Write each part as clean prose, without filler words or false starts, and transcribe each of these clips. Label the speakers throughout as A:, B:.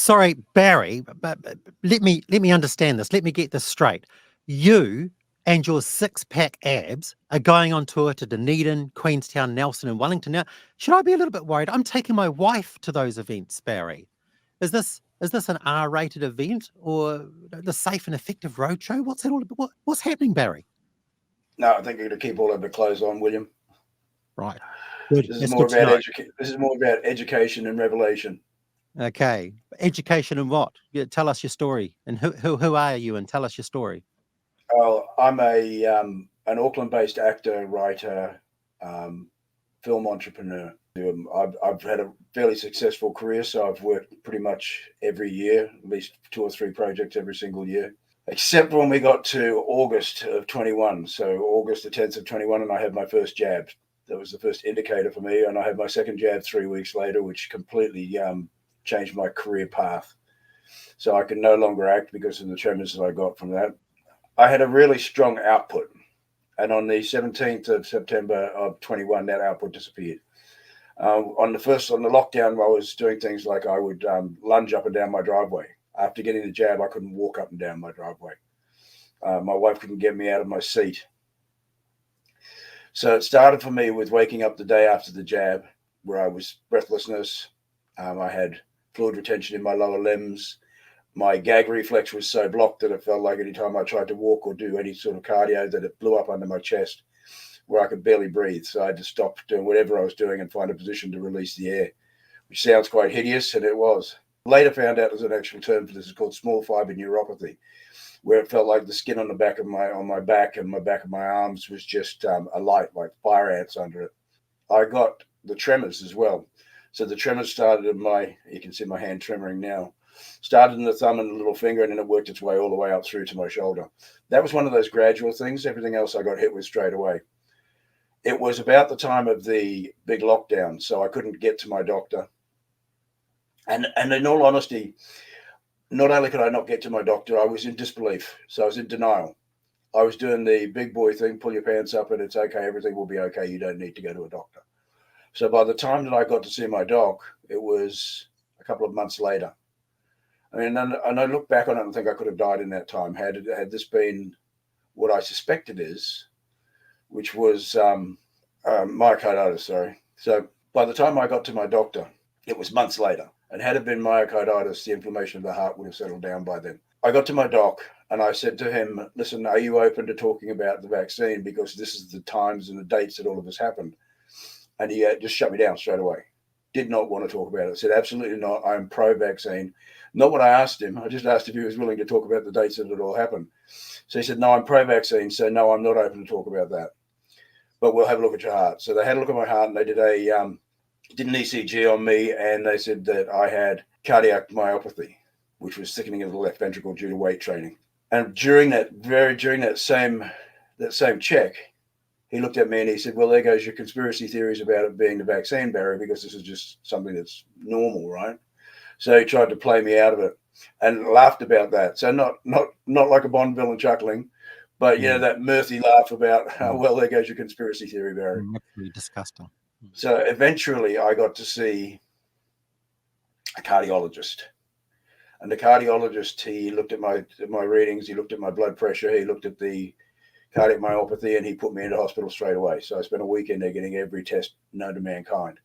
A: Sorry, Barry, but let me understand this. Let me get this straight. You and your six-pack abs are going on tour to Dunedin, Queenstown, Nelson, and Wellington. Now, should I be a little bit worried? I'm taking my wife to those events, Barry. Is this an R-rated event or the safe and effective roadshow? What's it all about? What's happening, Barry?
B: No, I think you're going to keep all of the clothes on, William.
A: Right. Good.
B: This is
A: That's
B: more
A: good to
B: about
A: know.
B: This is more about education and revelation.
A: Okay. Education and what? Tell us your story. And who are you? And tell us your story.
B: Oh, I'm an Auckland-based actor, writer, film entrepreneur. I've had a fairly successful career, so I've worked pretty much every year, at least 2 or 3 projects every single year, except when we got to August of 21. So August the 10th of 21, and I had my first jab. That was the first indicator for me, and I had my second jab 3 weeks later, which completely changed my career path. So I could no longer act because of the tremors that I got from that. I had a really strong output, and on the 17th of September of 21, that output disappeared. On the lockdown, I was doing things like I would lunge up and down my driveway. After getting the jab, I couldn't walk up and down my driveway. My wife couldn't get me out of my seat. So it started for me with waking up the day after the jab, where I was breathlessness. I had fluid retention in my lower limbs. My gag reflex was so blocked that it felt like any time I tried to walk or do any sort of cardio that it blew up under my chest, where I could barely breathe. So I had to stop doing whatever I was doing and find a position to release the air, which sounds quite hideous, and it was. Later found out there's an actual term for this. It's called small fiber neuropathy, where it felt like the skin on the back of my back and my back of my arms was just alight, like fire ants under it. I got the tremors as well. So the tremors started in you can see my hand tremoring now, started in the thumb and the little finger, and then it worked its way all the way up through to my shoulder. That was one of those gradual things. Everything else I got hit with straight away. It was about the time of the big lockdown, so I couldn't get to my doctor. And in all honesty, not only could I not get to my doctor, I was in disbelief. So I was in denial. I was doing the big boy thing, pull your pants up and it's okay, everything will be okay. You don't need to go to a doctor. So by the time that I got to see my doc, it was a couple of months later. I mean, and I look back on it and think I could have died in that time had this been what I suspect it is, which was myocarditis, sorry. So by the time I got to my doctor, it was months later. And had it been myocarditis, the inflammation of the heart would have settled down by then. I got to my doc and I said to him, listen, are you open to talking about the vaccine? Because this is the times and the dates that all of this happened. And he just shut me down straight away. Did not want to talk about it. I said, absolutely not. I'm pro-vaccine. Not what I asked him. I just asked if he was willing to talk about the dates that it all happened. So he said, no, I'm pro-vaccine. So no, I'm not open to talk about that. But we'll have a look at your heart. So they had a look at my heart and they did an ECG on me, and they said that I had cardiac myopathy, which was thickening of the left ventricle due to weight training. And during that same check, he looked at me and he said, well, there goes your conspiracy theories about it being the vaccine, Barry, because this is just something that's normal, right? So he tried to play me out of it and laughed about that. So not like a Bond villain chuckling, but, that mirthy laugh about, well, there goes your conspiracy theory, Barry.
A: Really disgusting.
B: So eventually I got to see a cardiologist. And the cardiologist, he looked at my readings, he looked at my blood pressure, he looked at the cardiac myopathy, and he put me into hospital straight away. So I spent a weekend there getting every test known to mankind.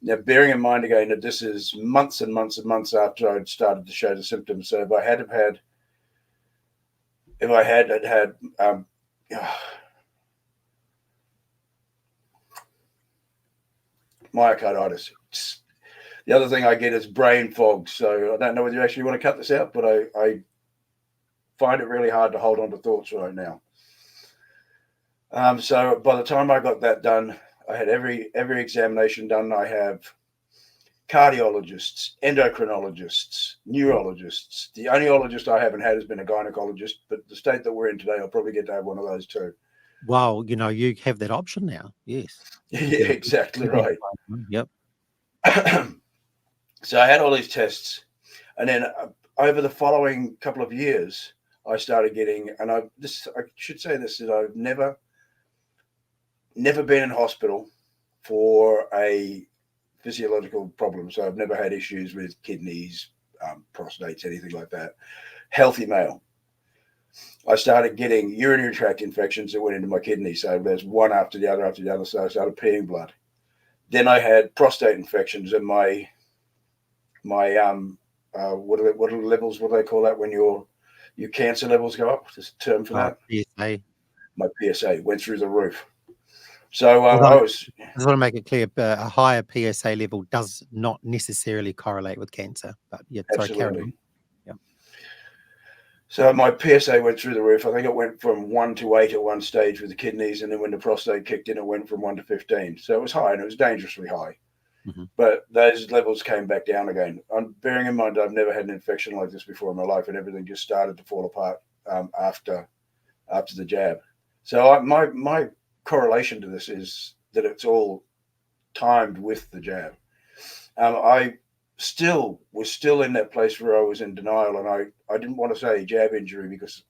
B: Now, bearing in mind again that this is months and months and months after I'd started to show the symptoms. So if I had myocarditis. The other thing I get is brain fog. So I don't know whether you actually want to cut this out, but I find it really hard to hold on to thoughts right now. So by the time I got that done, I had every examination done. I have cardiologists, endocrinologists, neurologists. The only ologist I haven't had has been a gynecologist, but the state that we're in today, I'll probably get to have one of those too.
A: Well, you have that option now. Yes.
B: Yeah, exactly right.
A: Yep.
B: So I had all these tests, and then over the following couple of years, I started getting, and I should say this, that I've never been in hospital for a physiological problem. So I've never had issues with kidneys, prostates, anything like that. Healthy male. I started getting urinary tract infections that went into my kidneys. So there's one after the other. So I started peeing blood. Then I had prostate infections, and my what are the levels? What do they call that when your cancer levels go up? There's a term for that.
A: PSA.
B: My PSA went through the roof. So
A: I just want to make it clear: a higher PSA level does not necessarily correlate with cancer. But yeah, sorry, carry on. Yeah.
B: So my PSA went through the roof. I think it went from 1 to 8 at one stage with the kidneys, and then when the prostate kicked in, it went from 1 to 15. So it was high, and it was dangerously high. Mm-hmm. But those levels came back down again. I'm bearing in mind I've never had an infection like this before in my life, and everything just started to fall apart after the jab. So my correlation to this is that it's all timed with the jab. I was still in that place where I was in denial, and I didn't want to say jab injury because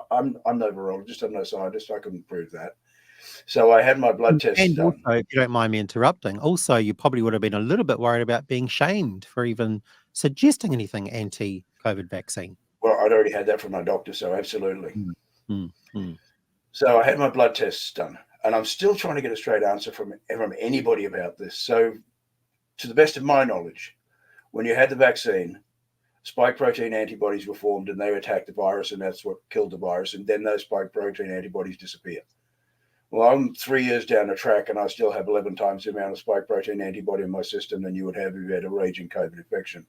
B: I'm no virologist, I'm no scientist, I couldn't prove that. So I had my blood test done.
A: Also, if you don't mind me interrupting, also you probably would have been a little bit worried about being shamed for even suggesting anything anti-COVID vaccine.
B: Well, I'd already had that from my doctor, so absolutely.
A: Mm-hmm.
B: So I had my blood tests done, and I'm still trying to get a straight answer from anybody about this. So to the best of my knowledge, when you had the vaccine, spike protein antibodies were formed and they attacked the virus, and that's what killed the virus. And then those spike protein antibodies disappear. Well, I'm 3 years down the track and I still have 11 times the amount of spike protein antibody in my system than you would have if you had a raging COVID infection.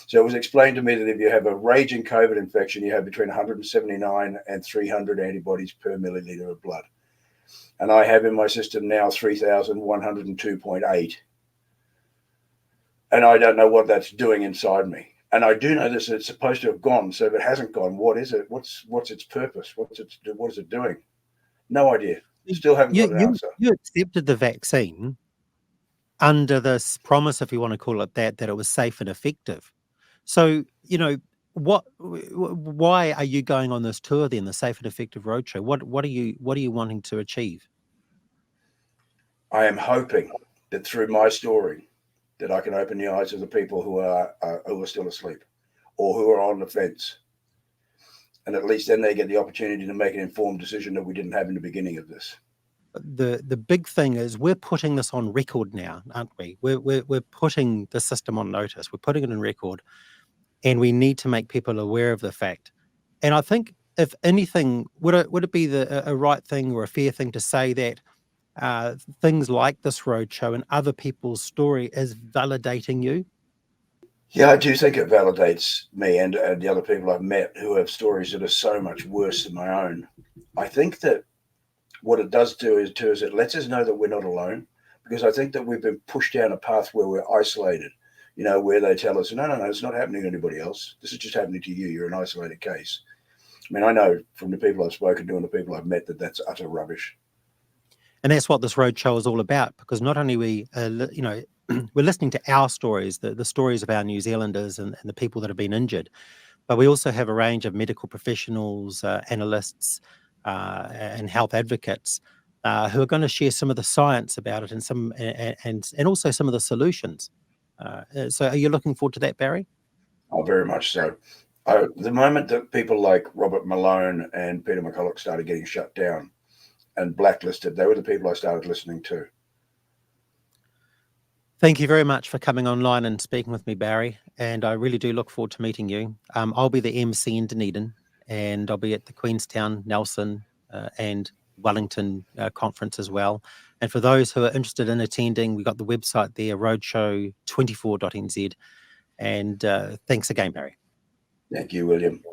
B: So it was explained to me that if you have a raging COVID infection, you have between 179 and 300 antibodies per milliliter of blood. And I have in my system now 3,102.8. And I don't know what that's doing inside me. And I do know this, it's supposed to have gone. So if it hasn't gone, what is it? What's its purpose? What is it doing? No idea. Still haven't got an answer.
A: You accepted the vaccine under this promise, if you want to call it that it was safe and effective. So, why are you going on this tour then, the Safe and Effective Roadshow? What are you wanting to achieve?
B: I am hoping that through my story that I can open the eyes of the people who are still asleep or who are on the fence. And at least then they get the opportunity to make an informed decision that we didn't have in the beginning of this.
A: The big thing is we're putting this on record now, aren't we? We're putting the system on notice. We're putting it in record, and we need to make people aware of the fact. And I think, if anything, would it be a right thing or a fair thing to say that things like this roadshow and other people's story is validating you?
B: Yeah, I do think it validates me and the other people I've met who have stories that are so much worse than my own. I think that what it does do is it lets us know that we're not alone, because I think that we've been pushed down a path where we're isolated, where they tell us, no, it's not happening to anybody else. This is just happening to you. You're an isolated case. I mean, I know from the people I've spoken to and the people I've met that that's utter rubbish.
A: And that's what this roadshow is all about, because not only we're listening to our stories, the stories of our New Zealanders and the people that have been injured, but we also have a range of medical professionals, analysts, and health advocates who are going to share some of the science about it and also some of the solutions. So are you looking forward to that, Barry?
B: Oh, very much so. The moment that people like Robert Malone and Peter McCulloch started getting shut down and blacklisted, they were the people I started listening to.
A: Thank you very much for coming online and speaking with me, Barry. And I really do look forward to meeting you. I'll be the MC in Dunedin, and I'll be at the Queenstown, Nelson, and Wellington conference as well. And for those who are interested in attending, we've got the website there, roadshow24.nz. And thanks again, Barry.
B: Thank you, William.